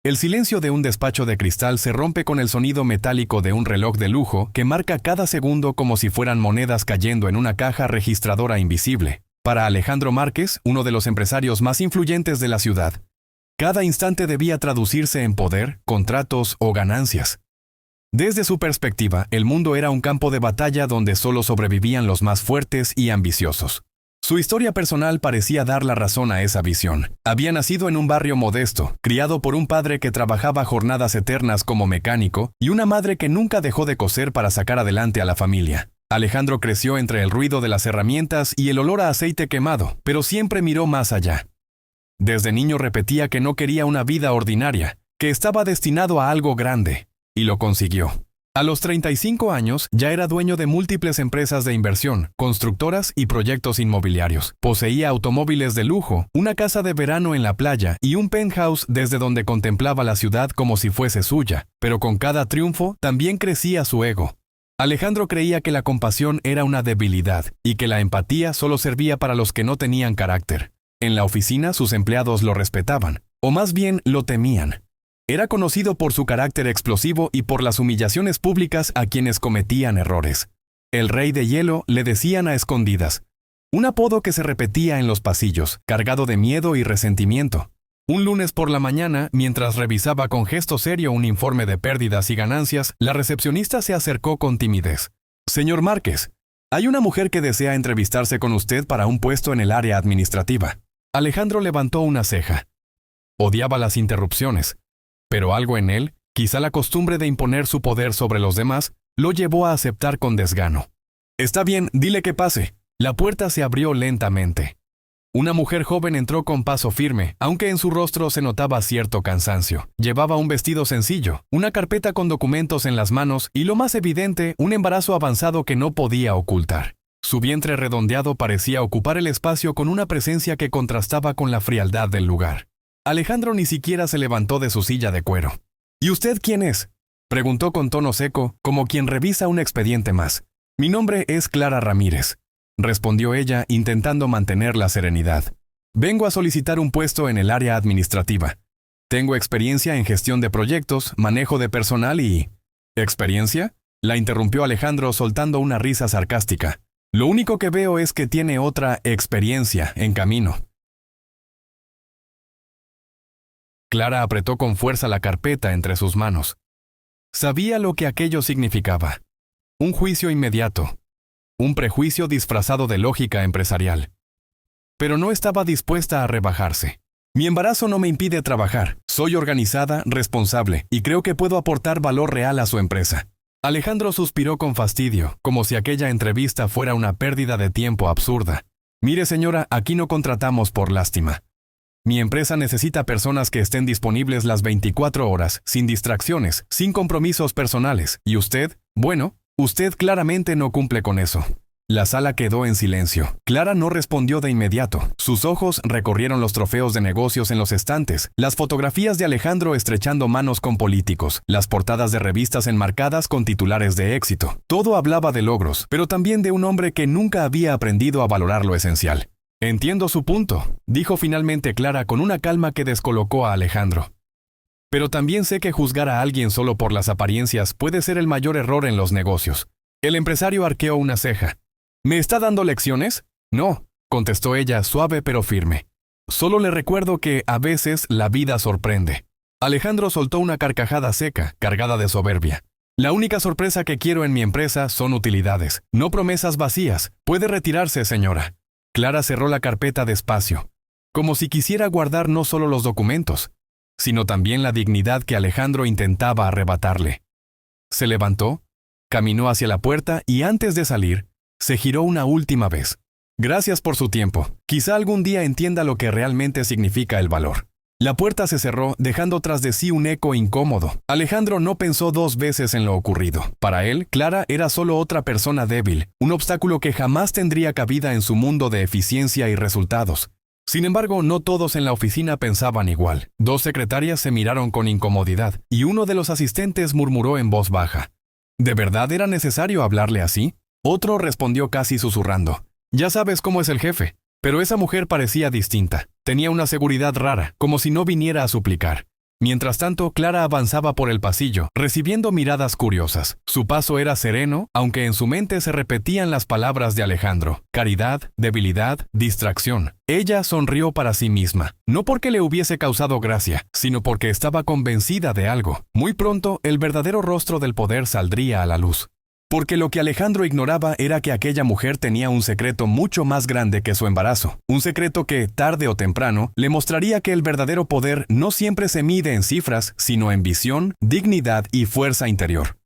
El silencio de un despacho de cristal se rompe con el sonido metálico de un reloj de lujo que marca cada segundo como si fueran monedas cayendo en una caja registradora invisible. Para Alejandro Márquez, uno de los empresarios más influyentes de la ciudad, cada instante debía traducirse en poder, contratos o ganancias. Desde su perspectiva, el mundo era un campo de batalla donde solo sobrevivían los más fuertes y ambiciosos. Su historia personal parecía dar la razón a esa visión. Había nacido en un barrio modesto, criado por un padre que trabajaba jornadas eternas como mecánico y una madre que nunca dejó de coser para sacar adelante a la familia. Alejandro creció entre el ruido de las herramientas y el olor a aceite quemado, pero siempre miró más allá. Desde niño repetía que no quería una vida ordinaria, que estaba destinado a algo grande, y lo consiguió. A los 35 años ya era dueño de múltiples empresas de inversión, constructoras y proyectos inmobiliarios. Poseía automóviles de lujo, una casa de verano en la playa y un penthouse desde donde contemplaba la ciudad como si fuese suya, pero con cada triunfo también crecía su ego. Alejandro creía que la compasión era una debilidad y que la empatía solo servía para los que no tenían carácter. En la oficina sus empleados lo respetaban, o más bien lo temían. Era conocido por su carácter explosivo y por las humillaciones públicas a quienes cometían errores. El rey de hielo le decían a escondidas, un apodo que se repetía en los pasillos, cargado de miedo y resentimiento. Un lunes por la mañana, mientras revisaba con gesto serio un informe de pérdidas y ganancias, la recepcionista se acercó con timidez. «Señor Márquez, hay una mujer que desea entrevistarse con usted para un puesto en el área administrativa». Alejandro levantó una ceja. Odiaba las interrupciones. Pero algo en él, quizá la costumbre de imponer su poder sobre los demás, lo llevó a aceptar con desgano. «Está bien, dile que pase». La puerta se abrió lentamente. Una mujer joven entró con paso firme, aunque en su rostro se notaba cierto cansancio. Llevaba un vestido sencillo, una carpeta con documentos en las manos y, lo más evidente, un embarazo avanzado que no podía ocultar. Su vientre redondeado parecía ocupar el espacio con una presencia que contrastaba con la frialdad del lugar. Alejandro ni siquiera se levantó de su silla de cuero. «¿Y usted quién es?», preguntó con tono seco, como quien revisa un expediente más. «Mi nombre es Clara Ramírez», respondió ella, intentando mantener la serenidad. «Vengo a solicitar un puesto en el área administrativa. Tengo experiencia en gestión de proyectos, manejo de personal y...» «¿Experiencia?», la interrumpió Alejandro soltando una risa sarcástica. «Lo único que veo es que tiene otra experiencia en camino». Clara apretó con fuerza la carpeta entre sus manos. Sabía lo que aquello significaba. Un juicio inmediato. Un prejuicio disfrazado de lógica empresarial. Pero no estaba dispuesta a rebajarse. «Mi embarazo no me impide trabajar. Soy organizada, responsable, y creo que puedo aportar valor real a su empresa». Alejandro suspiró con fastidio, como si aquella entrevista fuera una pérdida de tiempo absurda. «Mire, señora, aquí no contratamos por lástima. Mi empresa necesita personas que estén disponibles las 24 horas, sin distracciones, sin compromisos personales. Y usted, bueno, usted claramente no cumple con eso». La sala quedó en silencio. Clara no respondió de inmediato. Sus ojos recorrieron los trofeos de negocios en los estantes, las fotografías de Alejandro estrechando manos con políticos, las portadas de revistas enmarcadas con titulares de éxito. Todo hablaba de logros, pero también de un hombre que nunca había aprendido a valorar lo esencial. «Entiendo su punto», dijo finalmente Clara con una calma que descolocó a Alejandro. «Pero también sé que juzgar a alguien solo por las apariencias puede ser el mayor error en los negocios». El empresario arqueó una ceja. «¿Me está dando lecciones?». «No», contestó ella suave pero firme. «Solo le recuerdo que, a veces, la vida sorprende». Alejandro soltó una carcajada seca, cargada de soberbia. «La única sorpresa que quiero en mi empresa son utilidades, no promesas vacías. Puede retirarse, señora». Clara cerró la carpeta despacio, como si quisiera guardar no solo los documentos, sino también la dignidad que Alejandro intentaba arrebatarle. Se levantó, caminó hacia la puerta y antes de salir, se giró una última vez. «Gracias por su tiempo. Quizá algún día entienda lo que realmente significa el valor». La puerta se cerró, dejando tras de sí un eco incómodo. Alejandro no pensó dos veces en lo ocurrido. Para él, Clara era solo otra persona débil, un obstáculo que jamás tendría cabida en su mundo de eficiencia y resultados. Sin embargo, no todos en la oficina pensaban igual. Dos secretarias se miraron con incomodidad, y uno de los asistentes murmuró en voz baja. ¿De verdad era necesario hablarle así? Otro respondió casi susurrando. «Ya sabes cómo es el jefe». Pero esa mujer parecía distinta. Tenía una seguridad rara, como si no viniera a suplicar. Mientras tanto, Clara avanzaba por el pasillo, recibiendo miradas curiosas. Su paso era sereno, aunque en su mente se repetían las palabras de Alejandro: caridad, debilidad, distracción. Ella sonrió para sí misma, no porque le hubiese causado gracia, sino porque estaba convencida de algo. Muy pronto, el verdadero rostro del poder saldría a la luz. Porque lo que Alejandro ignoraba era que aquella mujer tenía un secreto mucho más grande que su embarazo. Un secreto que, tarde o temprano, le mostraría que el verdadero poder no siempre se mide en cifras, sino en visión, dignidad y fuerza interior.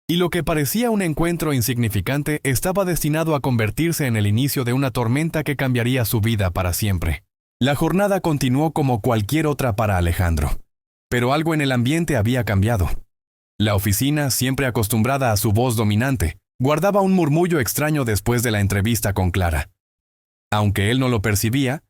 Y lo que parecía un encuentro insignificante estaba destinado a convertirse en el inicio de una tormenta que cambiaría su vida para siempre. La jornada continuó como cualquier otra para Alejandro. Pero algo en el ambiente había cambiado. La oficina, siempre acostumbrada a su voz dominante, guardaba un murmullo extraño después de la entrevista con Clara. Aunque él no lo percibía,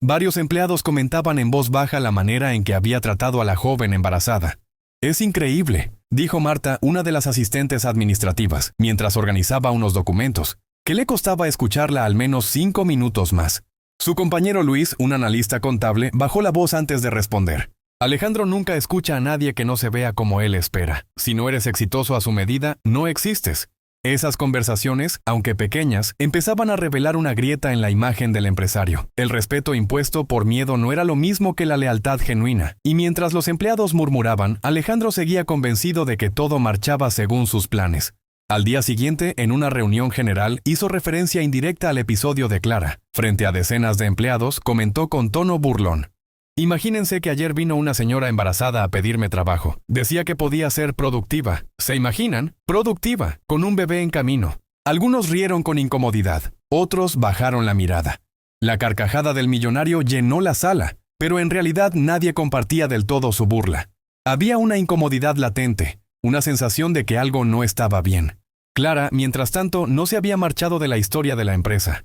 varios empleados comentaban en voz baja la manera en que había tratado a la joven embarazada. «Es increíble», dijo Marta, una de las asistentes administrativas, mientras organizaba unos documentos, que le costaba escucharla al menos 5 minutos más. Su compañero Luis, un analista contable, bajó la voz antes de responder. Alejandro nunca escucha a nadie que no se vea como él espera. Si no eres exitoso a su medida, no existes. Esas conversaciones, aunque pequeñas, empezaban a revelar una grieta en la imagen del empresario. El respeto impuesto por miedo no era lo mismo que la lealtad genuina, y mientras los empleados murmuraban, Alejandro seguía convencido de que todo marchaba según sus planes. Al día siguiente, en una reunión general, hizo referencia indirecta al episodio de Clara. Frente a decenas de empleados, comentó con tono burlón: «Imagínense que ayer vino una señora embarazada a pedirme trabajo. Decía que podía ser productiva. ¿Se imaginan? Productiva, con un bebé en camino». Algunos rieron con incomodidad, otros bajaron la mirada. La carcajada del millonario llenó la sala, pero en realidad nadie compartía del todo su burla. Había una incomodidad latente, una sensación de que algo no estaba bien. Clara, mientras tanto, no se había marchado de la historia de la empresa.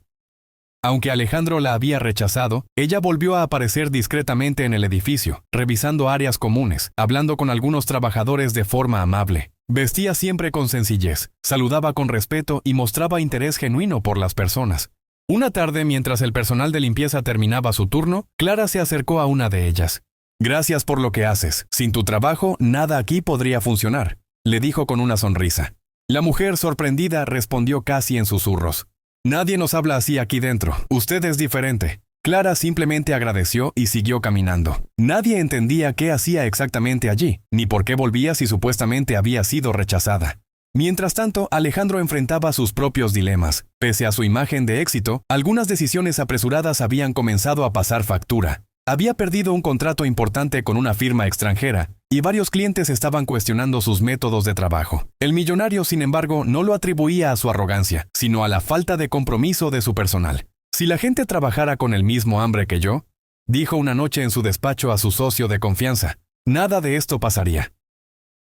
Aunque Alejandro la había rechazado, ella volvió a aparecer discretamente en el edificio, revisando áreas comunes, hablando con algunos trabajadores de forma amable. Vestía siempre con sencillez, saludaba con respeto y mostraba interés genuino por las personas. Una tarde, mientras el personal de limpieza terminaba su turno, Clara se acercó a una de ellas. «Gracias por lo que haces. Sin tu trabajo, nada aquí podría funcionar», le dijo con una sonrisa. La mujer, sorprendida, respondió casi en susurros: «Nadie nos habla así aquí dentro. Usted es diferente». Clara simplemente agradeció y siguió caminando. Nadie entendía qué hacía exactamente allí, ni por qué volvía si supuestamente había sido rechazada. Mientras tanto, Alejandro enfrentaba sus propios dilemas. Pese a su imagen de éxito, algunas decisiones apresuradas habían comenzado a pasar factura. Había perdido un contrato importante con una firma extranjera, y varios clientes estaban cuestionando sus métodos de trabajo. El millonario, sin embargo, no lo atribuía a su arrogancia, sino a la falta de compromiso de su personal. «Si la gente trabajara con el mismo hambre que yo», dijo una noche en su despacho a su socio de confianza, «nada de esto pasaría».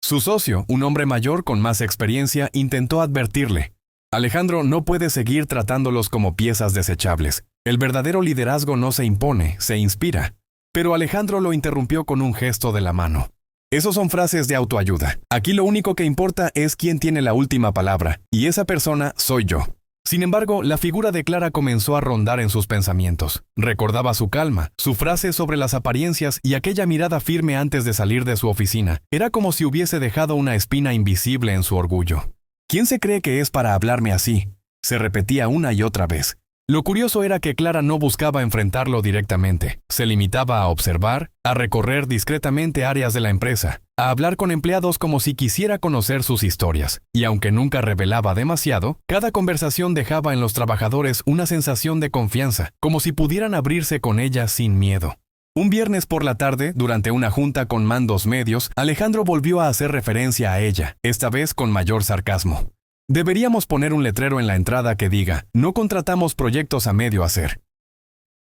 Su socio, un hombre mayor con más experiencia, intentó advertirle: «Alejandro, no puede seguir tratándolos como piezas desechables. El verdadero liderazgo no se impone, se inspira». Pero Alejandro lo interrumpió con un gesto de la mano. «Esos son frases de autoayuda. Aquí lo único que importa es quién tiene la última palabra, y esa persona soy yo». Sin embargo, la figura de Clara comenzó a rondar en sus pensamientos. Recordaba su calma, su frase sobre las apariencias y aquella mirada firme antes de salir de su oficina. Era como si hubiese dejado una espina invisible en su orgullo. «¿Quién se cree que es para hablarme así?», se repetía una y otra vez. Lo curioso era que Clara no buscaba enfrentarlo directamente. Se limitaba a observar, a recorrer discretamente áreas de la empresa, a hablar con empleados como si quisiera conocer sus historias. Y aunque nunca revelaba demasiado, cada conversación dejaba en los trabajadores una sensación de confianza, como si pudieran abrirse con ella sin miedo. Un viernes por la tarde, durante una junta con mandos medios, Alejandro volvió a hacer referencia a ella, esta vez con mayor sarcasmo. «Deberíamos poner un letrero en la entrada que diga: no contratamos proyectos a medio hacer.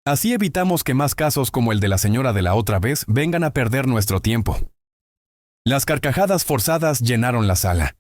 Así evitamos que más casos como el de la señora de la otra vez vengan a perder nuestro tiempo». Las carcajadas forzadas llenaron la sala.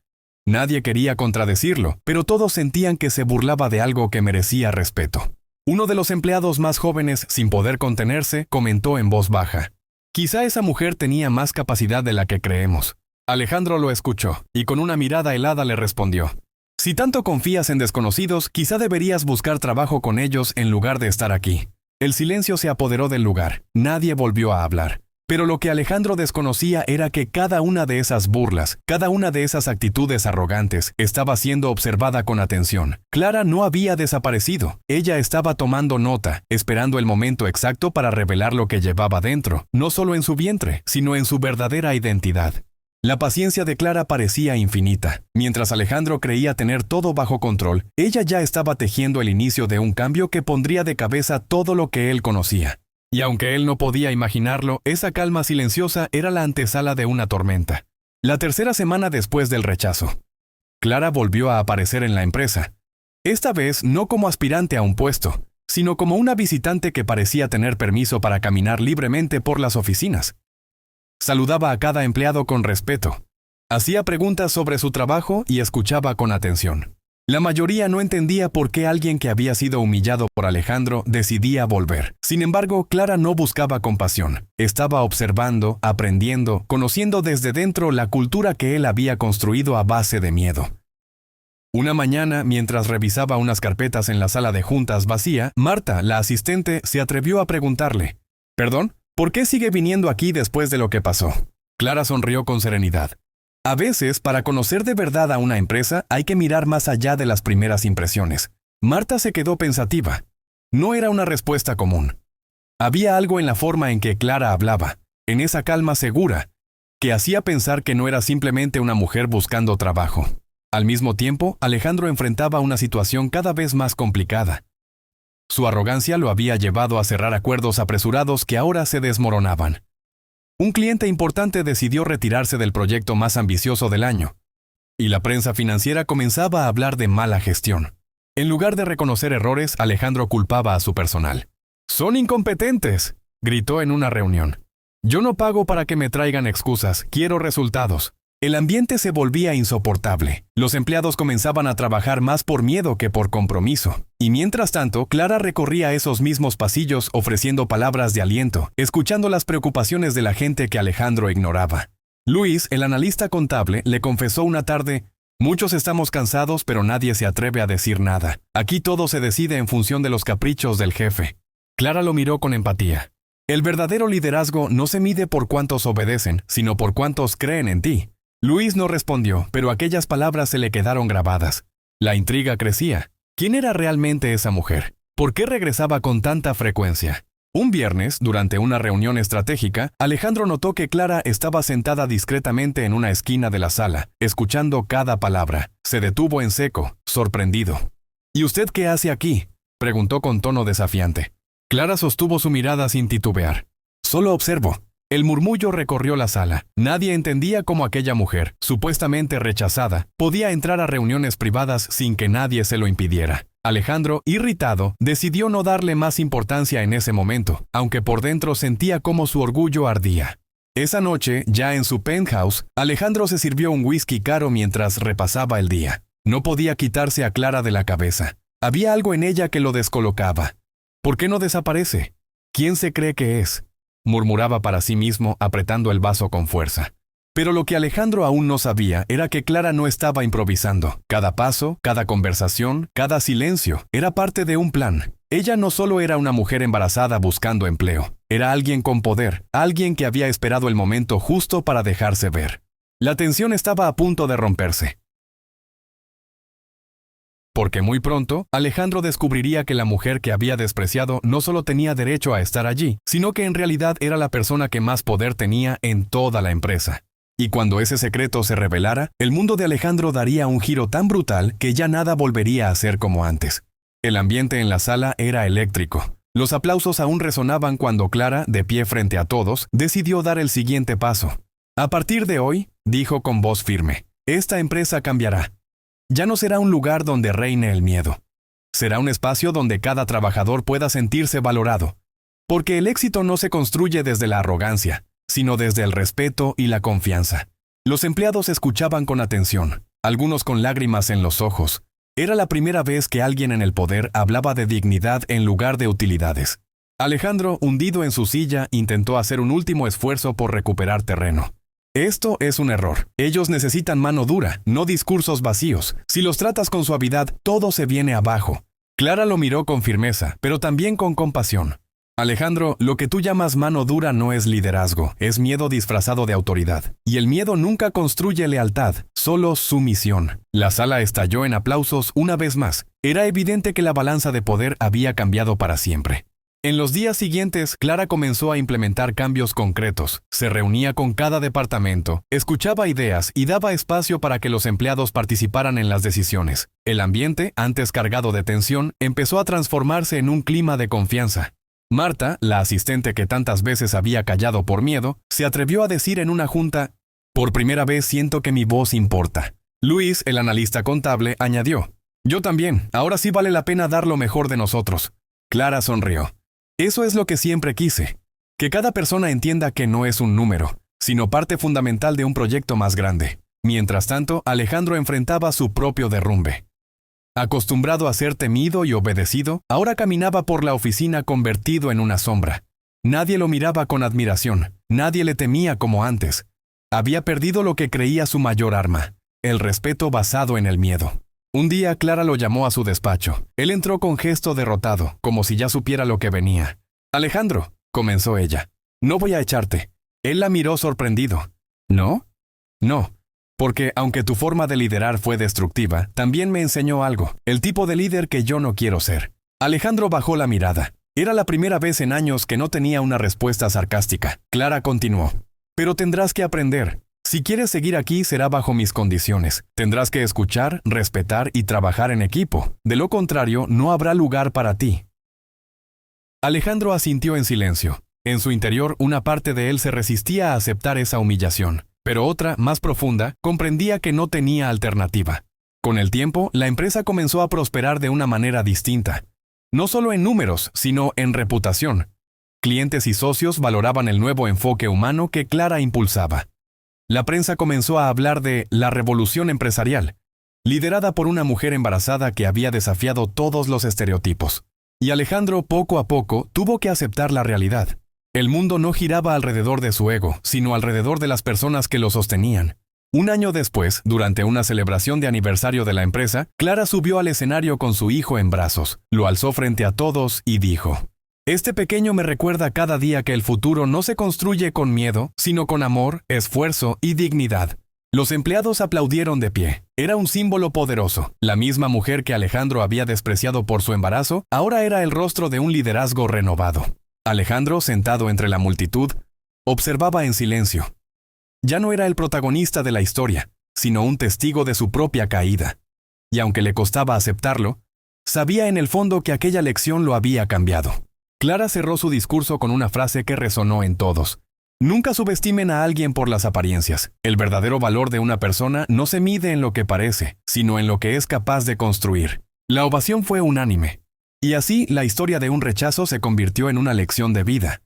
Nadie quería contradecirlo, pero todos sentían que se burlaba de algo que merecía respeto. Uno de los empleados más jóvenes, sin poder contenerse, comentó en voz baja: «Quizá esa mujer tenía más capacidad de la que creemos». Alejandro lo escuchó, y con una mirada helada le respondió: «Si tanto confías en desconocidos, quizá deberías buscar trabajo con ellos en lugar de estar aquí». El silencio se apoderó del lugar. Nadie volvió a hablar. Pero lo que Alejandro desconocía era que cada una de esas burlas, cada una de esas actitudes arrogantes, estaba siendo observada con atención. Clara no había desaparecido. Ella estaba tomando nota, esperando el momento exacto para revelar lo que llevaba dentro, no solo en su vientre, sino en su verdadera identidad. La paciencia de Clara parecía infinita. Mientras Alejandro creía tener todo bajo control, ella ya estaba tejiendo el inicio de un cambio que pondría de cabeza todo lo que él conocía. Y aunque él no podía imaginarlo, esa calma silenciosa era la antesala de una tormenta. La tercera semana después del rechazo, Clara volvió a aparecer en la empresa. Esta vez no como aspirante a un puesto, sino como una visitante que parecía tener permiso para caminar libremente por las oficinas. Saludaba a cada empleado con respeto. Hacía preguntas sobre su trabajo y escuchaba con atención. La mayoría no entendía por qué alguien que había sido humillado por Alejandro decidía volver. Sin embargo, Clara no buscaba compasión. Estaba observando, aprendiendo, conociendo desde dentro la cultura que él había construido a base de miedo. Una mañana, mientras revisaba unas carpetas en la sala de juntas vacía, Marta, la asistente, se atrevió a preguntarle: «¿Perdón? ¿Por qué sigue viniendo aquí después de lo que pasó?». Clara sonrió con serenidad. A veces, para conocer de verdad a una empresa, hay que mirar más allá de las primeras impresiones. Marta se quedó pensativa. No era una respuesta común. Había algo en la forma en que Clara hablaba, en esa calma segura, que hacía pensar que no era simplemente una mujer buscando trabajo. Al mismo tiempo, Alejandro enfrentaba una situación cada vez más complicada. Su arrogancia lo había llevado a cerrar acuerdos apresurados que ahora se desmoronaban. Un cliente importante decidió retirarse del proyecto más ambicioso del año, y la prensa financiera comenzaba a hablar de mala gestión. En lugar de reconocer errores, Alejandro culpaba a su personal. «¡Son incompetentes!», gritó en una reunión. «Yo no pago para que me traigan excusas, quiero resultados». El ambiente se volvía insoportable. Los empleados comenzaban a trabajar más por miedo que por compromiso. Y mientras tanto, Clara recorría esos mismos pasillos ofreciendo palabras de aliento, escuchando las preocupaciones de la gente que Alejandro ignoraba. Luis, el analista contable, le confesó una tarde: «Muchos estamos cansados, pero nadie se atreve a decir nada. Aquí todo se decide en función de los caprichos del jefe». Clara lo miró con empatía. «El verdadero liderazgo no se mide por cuántos obedecen, sino por cuántos creen en ti». Luis no respondió, pero aquellas palabras se le quedaron grabadas. La intriga crecía. ¿Quién era realmente esa mujer? ¿Por qué regresaba con tanta frecuencia? Un viernes, durante una reunión estratégica, Alejandro notó que Clara estaba sentada discretamente en una esquina de la sala, escuchando cada palabra. Se detuvo en seco, sorprendido. «¿Y usted qué hace aquí?», preguntó con tono desafiante. Clara sostuvo su mirada sin titubear. «Solo observo». El murmullo recorrió la sala. Nadie entendía cómo aquella mujer, supuestamente rechazada, podía entrar a reuniones privadas sin que nadie se lo impidiera. Alejandro, irritado, decidió no darle más importancia en ese momento, aunque por dentro sentía cómo su orgullo ardía. Esa noche, ya en su penthouse, Alejandro se sirvió un whisky caro mientras repasaba el día. No podía quitarse a Clara de la cabeza. Había algo en ella que lo descolocaba. ¿Por qué no desaparece? ¿Quién se cree que es?, murmuraba para sí mismo, apretando el vaso con fuerza. Pero lo que Alejandro aún no sabía era que Clara no estaba improvisando. Cada paso, cada conversación, cada silencio, era parte de un plan. Ella no solo era una mujer embarazada buscando empleo, era alguien con poder, alguien que había esperado el momento justo para dejarse ver. La tensión estaba a punto de romperse. Porque muy pronto, Alejandro descubriría que la mujer que había despreciado no solo tenía derecho a estar allí, sino que en realidad era la persona que más poder tenía en toda la empresa. Y cuando ese secreto se revelara, el mundo de Alejandro daría un giro tan brutal que ya nada volvería a ser como antes. El ambiente en la sala era eléctrico. Los aplausos aún resonaban cuando Clara, de pie frente a todos, decidió dar el siguiente paso. «A partir de hoy», dijo con voz firme, «esta empresa cambiará. Ya no será un lugar donde reine el miedo. Será un espacio donde cada trabajador pueda sentirse valorado. Porque el éxito no se construye desde la arrogancia, sino desde el respeto y la confianza». Los empleados escuchaban con atención, algunos con lágrimas en los ojos. Era la primera vez que alguien en el poder hablaba de dignidad en lugar de utilidades. Alejandro, hundido en su silla, intentó hacer un último esfuerzo por recuperar terreno. «Esto es un error. Ellos necesitan mano dura, no discursos vacíos. Si los tratas con suavidad, todo se viene abajo». Clara lo miró con firmeza, pero también con compasión. Alejandro, lo que tú llamas mano dura no es liderazgo, es miedo disfrazado de autoridad. Y el miedo nunca construye lealtad, solo sumisión. La sala estalló en aplausos una vez más. Era evidente que la balanza de poder había cambiado para siempre. En los días siguientes, Clara comenzó a implementar cambios concretos. Se reunía con cada departamento, escuchaba ideas y daba espacio para que los empleados participaran en las decisiones. El ambiente, antes cargado de tensión, empezó a transformarse en un clima de confianza. Marta, la asistente que tantas veces había callado por miedo, se atrevió a decir en una junta: «Por primera vez siento que mi voz importa». Luis, el analista contable, añadió: «Yo también, ahora sí vale la pena dar lo mejor de nosotros». Clara sonrió. Eso es lo que siempre quise, que cada persona entienda que no es un número, sino parte fundamental de un proyecto más grande. Mientras tanto, Alejandro enfrentaba su propio derrumbe. Acostumbrado a ser temido y obedecido, ahora caminaba por la oficina convertido en una sombra. Nadie lo miraba con admiración, nadie le temía como antes. Había perdido lo que creía su mayor arma, el respeto basado en el miedo. Un día Clara lo llamó a su despacho. Él entró con gesto derrotado, como si ya supiera lo que venía. «Alejandro», comenzó ella, «no voy a echarte». Él la miró sorprendido. «¿No?» «No. Porque aunque tu forma de liderar fue destructiva, también me enseñó algo, el tipo de líder que yo no quiero ser». Alejandro bajó la mirada. Era la primera vez en años que no tenía una respuesta sarcástica. Clara continuó: «Pero tendrás que aprender. Si quieres seguir aquí será bajo mis condiciones. Tendrás que escuchar, respetar y trabajar en equipo. De lo contrario, no habrá lugar para ti». Alejandro asintió en silencio. En su interior, una parte de él se resistía a aceptar esa humillación. Pero otra, más profunda, comprendía que no tenía alternativa. Con el tiempo, la empresa comenzó a prosperar de una manera distinta. No solo en números, sino en reputación. Clientes y socios valoraban el nuevo enfoque humano que Clara impulsaba. La prensa comenzó a hablar de la revolución empresarial, liderada por una mujer embarazada que había desafiado todos los estereotipos. Y Alejandro, poco a poco, tuvo que aceptar la realidad. El mundo no giraba alrededor de su ego, sino alrededor de las personas que lo sostenían. Un año después, durante una celebración de aniversario de la empresa, Clara subió al escenario con su hijo en brazos, lo alzó frente a todos y dijo: «Este pequeño me recuerda cada día que el futuro no se construye con miedo, sino con amor, esfuerzo y dignidad». Los empleados aplaudieron de pie. Era un símbolo poderoso. La misma mujer que Alejandro había despreciado por su embarazo, ahora era el rostro de un liderazgo renovado. Alejandro, sentado entre la multitud, observaba en silencio. Ya no era el protagonista de la historia, sino un testigo de su propia caída. Y aunque le costaba aceptarlo, sabía en el fondo que aquella lección lo había cambiado. Clara cerró su discurso con una frase que resonó en todos: «Nunca subestimen a alguien por las apariencias. El verdadero valor de una persona no se mide en lo que parece, sino en lo que es capaz de construir». La ovación fue unánime. Y así la historia de un rechazo se convirtió en una lección de vida.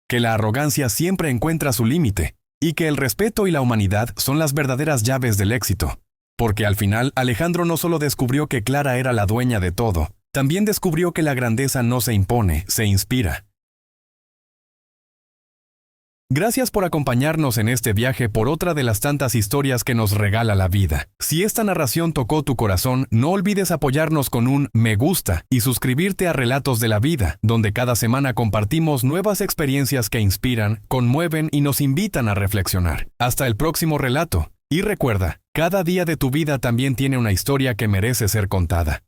Que la arrogancia siempre encuentra su límite, y que el respeto y la humanidad son las verdaderas llaves del éxito. Porque al final Alejandro no solo descubrió que Clara era la dueña de todo, también descubrió que la grandeza no se impone, se inspira. Gracias por acompañarnos en este viaje por otra de las tantas historias que nos regala la vida. Si esta narración tocó tu corazón, no olvides apoyarnos con un me gusta y suscribirte a Relatos de la Vida, donde cada semana compartimos nuevas experiencias que inspiran, conmueven y nos invitan a reflexionar. Hasta el próximo relato. Y recuerda, cada día de tu vida también tiene una historia que merece ser contada.